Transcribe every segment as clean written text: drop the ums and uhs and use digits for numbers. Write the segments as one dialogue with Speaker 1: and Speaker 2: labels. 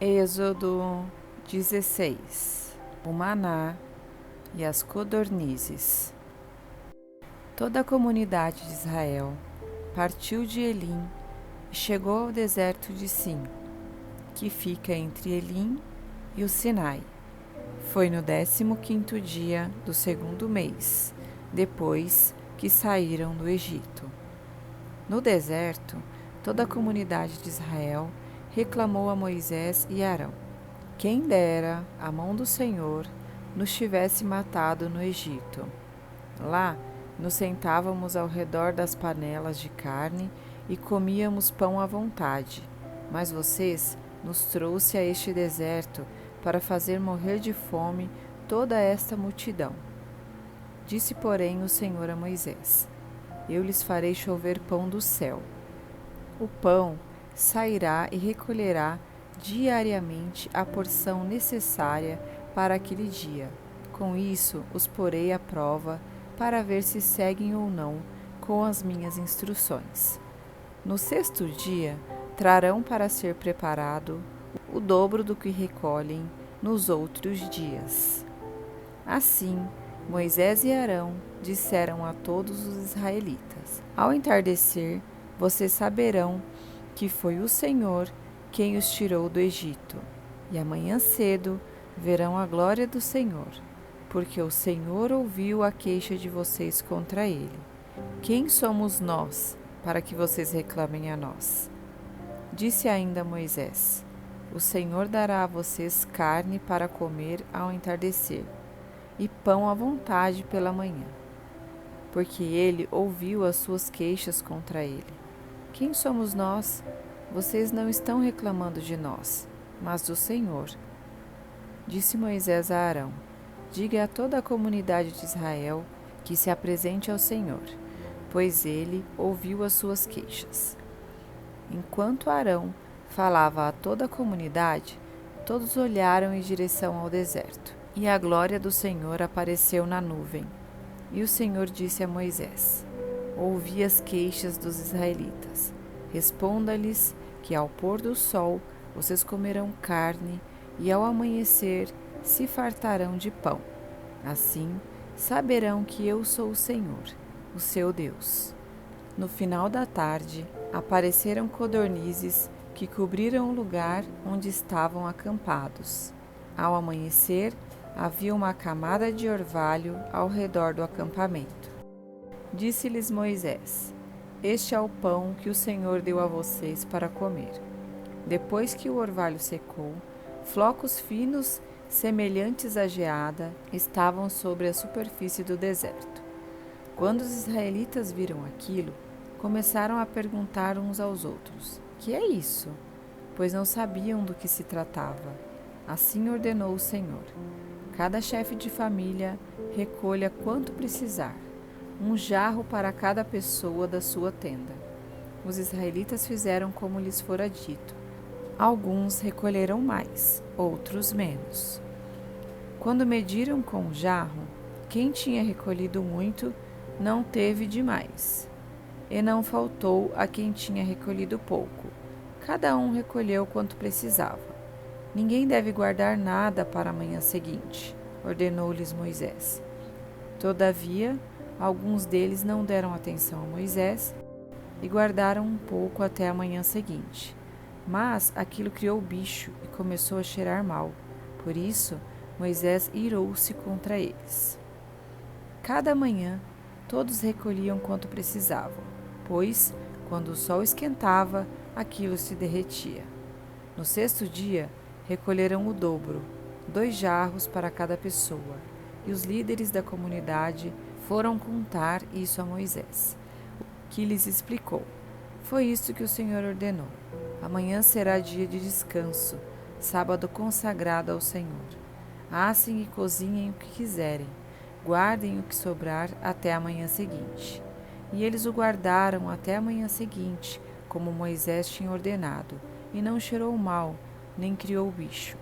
Speaker 1: Êxodo 16. O maná e as codornizes. Toda a comunidade de Israel partiu de Elim e chegou ao deserto de Sim, que fica entre Elim e o Sinai. Foi no 15º dia do segundo mês, depois que saíram do Egito. No deserto, toda a comunidade de Israel reclamou a Moisés e Arão: quem dera a mão do Senhor nos tivesse matado no Egito. Lá nos sentávamos ao redor das panelas de carne e comíamos pão à vontade, mas vocês nos trouxe a este deserto para fazer morrer de fome toda esta multidão. Disse, porém, o Senhor a Moisés: eu lhes farei chover pão do céu. O pão sairá e recolherá diariamente a porção necessária para aquele dia. Com isso, os porei à prova para ver se seguem ou não com as minhas instruções. No sexto dia, trarão para ser preparado o dobro do que recolhem nos outros dias. Assim, Moisés e Arão disseram a todos os israelitas: ao entardecer, vocês saberão que foi o Senhor quem os tirou do Egito, e amanhã cedo verão a glória do Senhor, porque o Senhor ouviu a queixa de vocês contra ele. Quem somos nós para que vocês reclamem a nós? Disse ainda Moisés: o Senhor dará a vocês carne para comer ao entardecer, e pão à vontade pela manhã, porque ele ouviu as suas queixas contra ele. Quem somos nós? Vocês não estão reclamando de nós, mas do Senhor. Disse Moisés a Arão: diga a toda a comunidade de Israel que se apresente ao Senhor, pois ele ouviu as suas queixas. Enquanto Arão falava a toda a comunidade, todos olharam em direção ao deserto, e a glória do Senhor apareceu na nuvem. E o Senhor disse a Moisés: ouvi as queixas dos israelitas. Responda-lhes que ao pôr do sol vocês comerão carne e ao amanhecer se fartarão de pão. Assim saberão que eu sou o Senhor, o seu Deus. No final da tarde, apareceram codornizes que cobriram o lugar onde estavam acampados. Ao amanhecer, havia uma camada de orvalho ao redor do acampamento. Disse-lhes Moisés: este é o pão que o Senhor deu a vocês para comer. Depois que o orvalho secou, flocos finos, semelhantes à geada, estavam sobre a superfície do deserto. Quando os israelitas viram aquilo, começaram a perguntar uns aos outros: que é isso? Pois não sabiam do que se tratava. Assim ordenou o Senhor: cada chefe de família recolha quanto precisar, um jarro para cada pessoa da sua tenda. Os israelitas fizeram como lhes fora dito. Alguns recolheram mais, outros menos. Quando mediram com o jarro, quem tinha recolhido muito não teve demais, e não faltou a quem tinha recolhido pouco. Cada um recolheu quanto precisava. Ninguém deve guardar nada para a manhã seguinte, ordenou-lhes Moisés. Todavia, alguns deles não deram atenção a Moisés e guardaram um pouco até a manhã seguinte. Mas aquilo criou bicho e começou a cheirar mal. Por isso, Moisés irou-se contra eles. Cada manhã, todos recolhiam quanto precisavam, pois, quando o sol esquentava, aquilo se derretia. No sexto dia, recolheram o dobro, 2 jarros para cada pessoa, e os líderes da comunidade foram contar isso a Moisés, que lhes explicou: foi isso que o Senhor ordenou. Amanhã será dia de descanso, sábado consagrado ao Senhor. Assem e cozinhem o que quiserem, guardem o que sobrar até a manhã seguinte. E eles o guardaram até a manhã seguinte, como Moisés tinha ordenado, e não cheirou mal, nem criou bicho.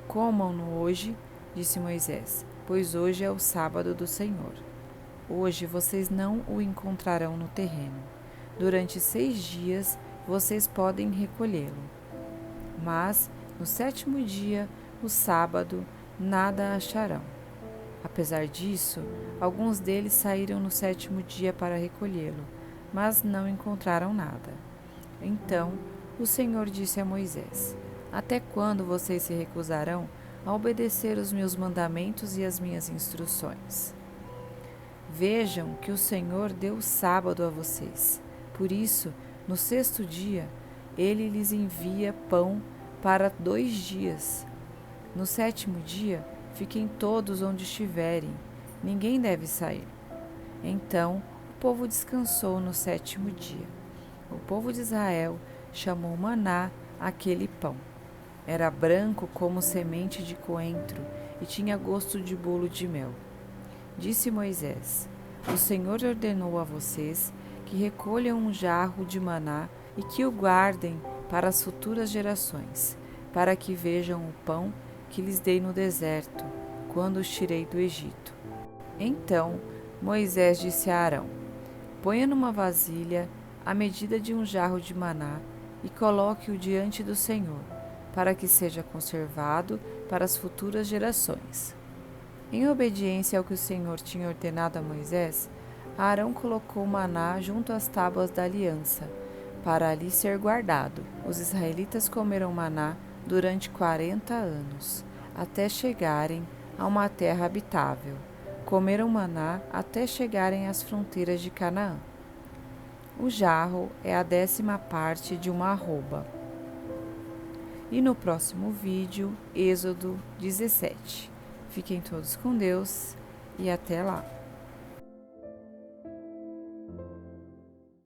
Speaker 1: Comam-no hoje, disse Moisés, pois hoje é o sábado do Senhor. Hoje vocês não o encontrarão no terreno. Durante 6 dias vocês podem recolhê-lo. Mas No 7º dia, o sábado, nada acharão. Apesar disso, alguns deles saíram no 7º dia para recolhê-lo, mas não encontraram nada. Então, o Senhor disse a Moisés: Até quando vocês se recusarão a obedecer os meus mandamentos e as minhas instruções? Vejam que o Senhor deu o sábado a vocês. Por isso, no 6º dia, ele lhes envia pão para 2 dias. No 7º dia, fiquem todos onde estiverem. Ninguém deve sair. Então, o povo descansou no 7º dia. O povo de Israel chamou maná aquele pão. Era branco como semente de coentro e tinha gosto de bolo de mel. Disse Moisés: O Senhor ordenou a vocês que recolham um jarro de maná e que o guardem para as futuras gerações, para que vejam o pão que lhes dei no deserto, quando os tirei do Egito. Então Moisés disse a Arão: Ponha numa vasilha a medida de um jarro de maná e coloque-o diante do Senhor, para que seja conservado para as futuras gerações. Em obediência ao que o Senhor tinha ordenado a Moisés, Arão colocou o maná junto às tábuas da aliança, para ali ser guardado. Os israelitas comeram maná durante 40 anos, até chegarem a uma terra habitável. Comeram maná até chegarem às fronteiras de Canaã. O jarro é a 10ª parte de uma arroba. E no próximo vídeo, Êxodo 17. Fiquem todos com Deus e até lá!